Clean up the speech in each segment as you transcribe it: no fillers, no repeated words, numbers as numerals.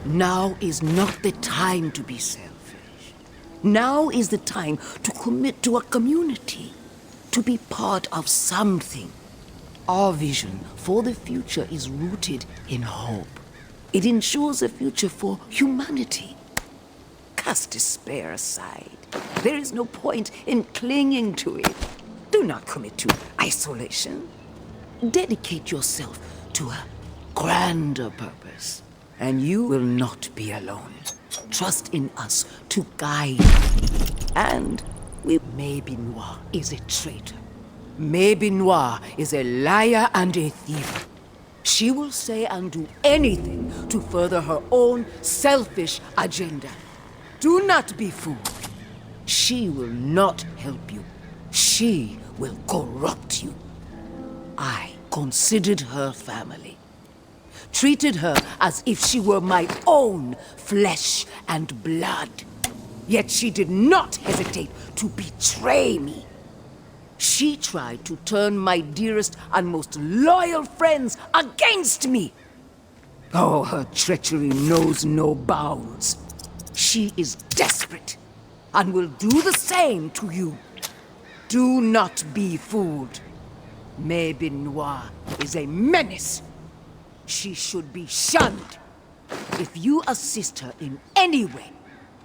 Now is not the time to be selfish. Now is the time to commit to a community, to be part of something. Our vision for the future is rooted in hope. It ensures a future for humanity. Cast despair aside. There is no point in clinging to it. Do not commit to isolation. Dedicate yourself to a grander purpose, and you will not be alone. Trust in us to guide you. And Maybe Noir is a traitor. Maybe Noir is a liar and a thief. She will say and do anything to further her own selfish agenda. Do not be fooled. She will not help you. She will corrupt you. I considered her family. Treated her as if she were my own flesh and blood. Yet she did not hesitate to betray me. She tried to turn my dearest and most loyal friends against me. Oh, her treachery knows no bounds. She is desperate and will do the same to you. Do not be fooled. Maybe Noir is a menace. She should be shunned. If you assist her in any way,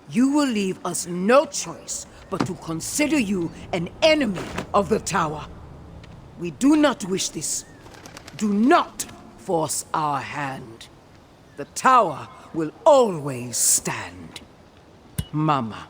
you will leave us no choice but to consider you an enemy of the Tower. We do not wish this. Do not force our hand. The Tower will always stand. Mama.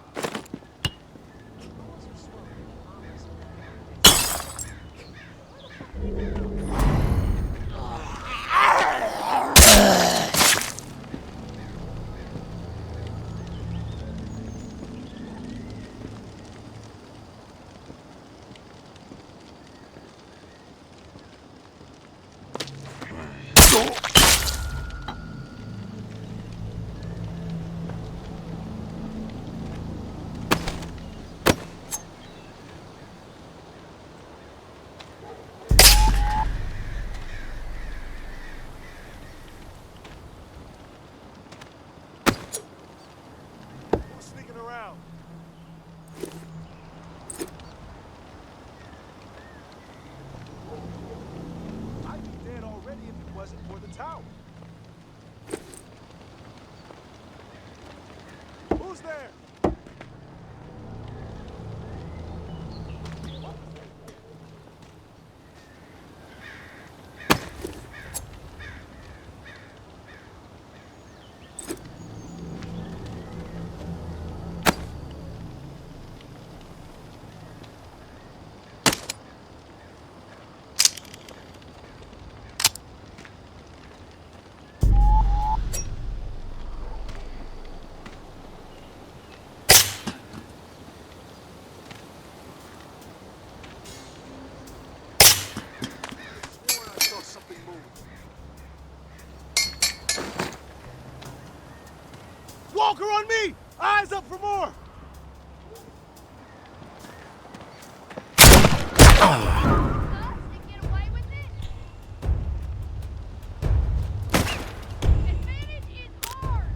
Who's there? Walker on me! Eyes up for more! Get away with it? Advantage is ours!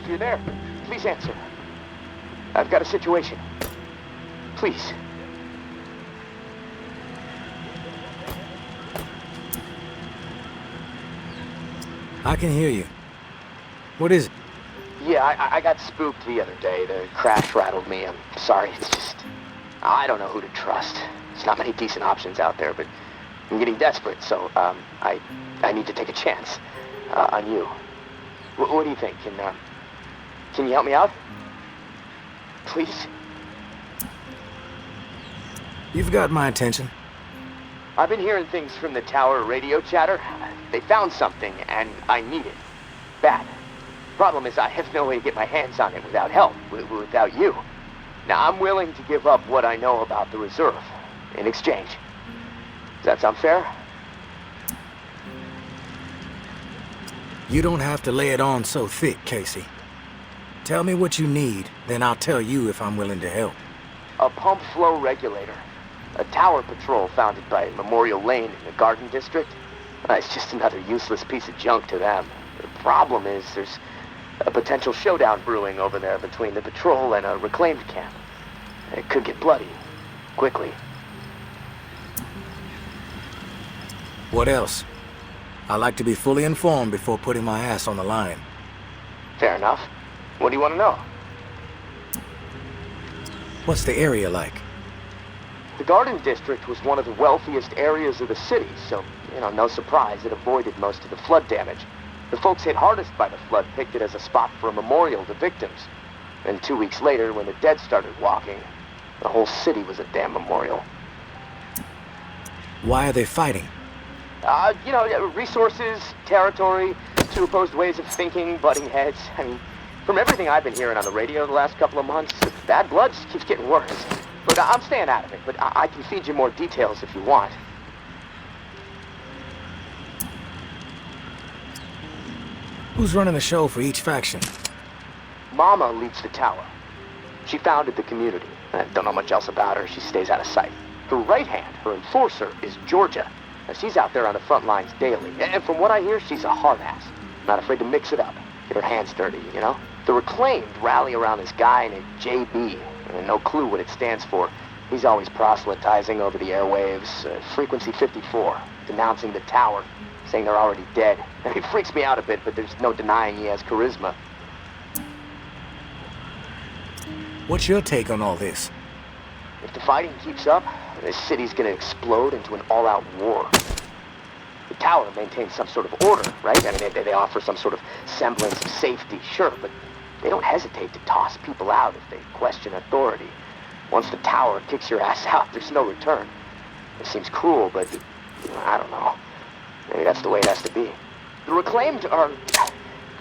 If you're there, please answer. I've got a situation. Please. I can hear you. What is it? Yeah, I got spooked the other day. The crash rattled me. I'm sorry. It's just... I don't know who to trust. There's not many decent options out there, but I'm getting desperate, so, I need to take a chance, on you. What do you think? Can you help me out? Please? You've got my attention. I've been hearing things from the tower radio chatter. They found something, and I need it. Bad. Problem is, I have no way to get my hands on it without help, without you. Now, I'm willing to give up what I know about the reserve, in exchange. Does that sound fair? You don't have to lay it on so thick, Casey. Tell me what you need, then I'll tell you if I'm willing to help. A pump flow regulator. A tower patrol founded by Memorial Lane in the Garden District. It's just another useless piece of junk to them. The problem is there's a potential showdown brewing over there between the patrol and a reclaimed camp. It could get bloody. Quickly. What else? I like to be fully informed before putting my ass on the line. Fair enough. What do you want to know? What's the area like? The Garden District was one of the wealthiest areas of the city, so, no surprise it avoided most of the flood damage. The folks hit hardest by the flood picked it as a spot for a memorial to victims. And 2 weeks later, when the dead started walking, the whole city was a damn memorial. Why are they fighting? Resources, territory, two opposed ways of thinking, butting heads. I mean, from everything I've been hearing on the radio the last couple of months, the bad blood just keeps getting worse. Look, I'm staying out of it, but I can feed you more details if you want. Who's running the show for each faction? Mama leads the tower. She founded the community. I don't know much else about her. She stays out of sight. Her right hand, her enforcer, is Georgia. Now, she's out there on the front lines daily. And from what I hear, she's a hard ass. Not afraid to mix it up. Get her hands dirty, The reclaimed rally around this guy named JB. And no clue what it stands for. He's always proselytizing over the airwaves. Frequency 54. Denouncing the tower. Saying they're already dead. It freaks me out a bit, but there's no denying he has charisma. What's your take on all this? If the fighting keeps up, this city's gonna explode into an all-out war. The tower maintains some sort of order, right? I mean, they offer some sort of semblance of safety, sure, but they don't hesitate to toss people out if they question authority. Once the tower kicks your ass out, there's no return. It seems cruel, but I don't know. Maybe that's the way it has to be. The reclaimed are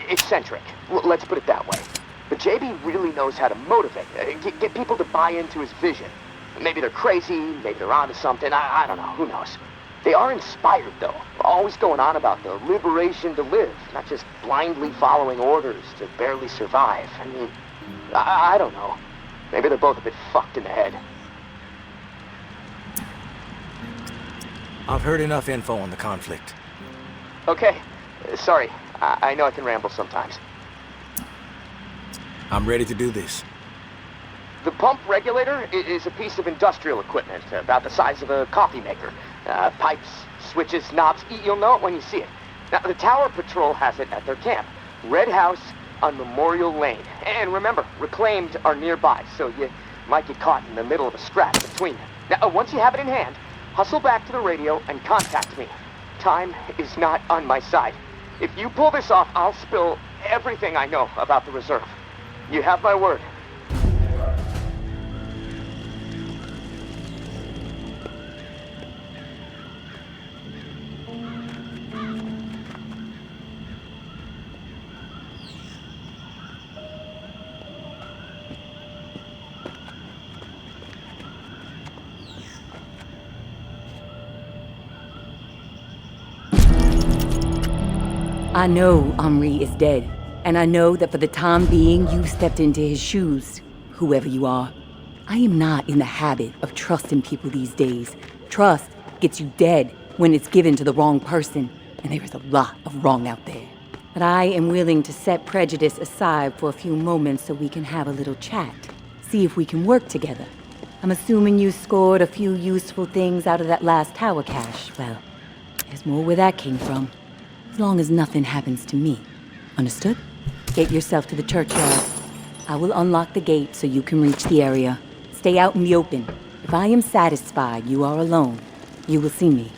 eccentric. Let's put it that way. But JB really knows how to motivate, get people to buy into his vision. Maybe they're crazy, maybe they're onto something, I don't know, who knows. They are inspired, though, always going on about the liberation to live, not just blindly following orders to barely survive. I mean, I don't know. Maybe they're both a bit fucked in the head. I've heard enough info on the conflict. Okay, sorry, I know I can ramble sometimes. I'm ready to do this. The pump regulator is a piece of industrial equipment, about the size of a coffee maker. Pipes, switches, knobs, you'll know it when you see it. Now, the Tower Patrol has it at their camp. Red House on Memorial Lane. And remember, reclaimed are nearby, so you might get caught in the middle of a scrap between them. Now, once you have it in hand, hustle back to the radio and contact me. Time is not on my side. If you pull this off, I'll spill everything I know about the reserve. You have my word. I know Henri is dead, and I know that for the time being you stepped into his shoes, whoever you are. I am not in the habit of trusting people these days. Trust gets you dead when it's given to the wrong person, and there is a lot of wrong out there. But I am willing to set prejudice aside for a few moments so we can have a little chat. See if we can work together. I'm assuming you scored a few useful things out of that last tower cache. Well, there's more where that came from. As long as nothing happens to me. Understood? Get yourself to the churchyard. I will unlock the gate so you can reach the area. Stay out in the open. If I am satisfied you are alone, you will see me.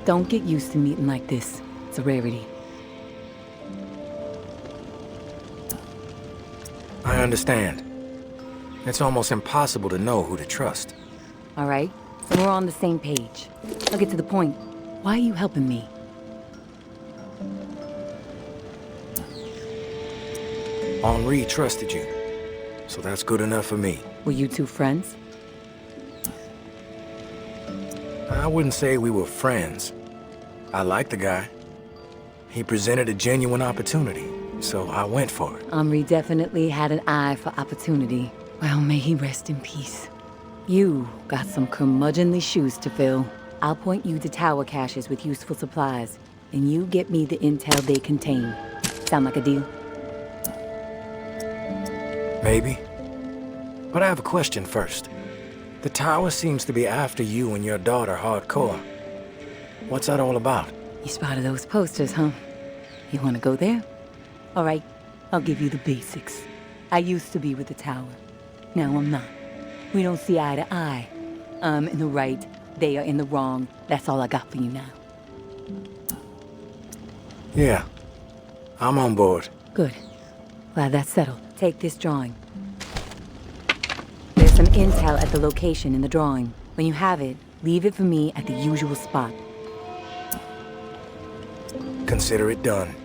Don't get used to meeting like this. It's a rarity. I understand. It's almost impossible to know who to trust. All right? Then we're on the same page. I'll get to the point. Why are you helping me? Henri trusted you, so that's good enough for me. Were you two friends? I wouldn't say we were friends. I liked the guy. He presented a genuine opportunity, so I went for it. Henri definitely had an eye for opportunity. Well, may he rest in peace. You got some curmudgeonly shoes to fill. I'll point you to tower caches with useful supplies, and you get me the intel they contain. Sound like a deal? Maybe. But I have a question first. The tower seems to be after you and your daughter hardcore. What's that all about? You spotted those posters, huh? You want to go there? All right, I'll give you the basics. I used to be with the tower. Now I'm not. We don't see eye to eye. I'm in the right, they are in the wrong. That's all I got for you now. Yeah. I'm on board. Good. Glad that's settled. Take this drawing. There's some intel at the location in the drawing. When you have it, leave it for me at the usual spot. Consider it done.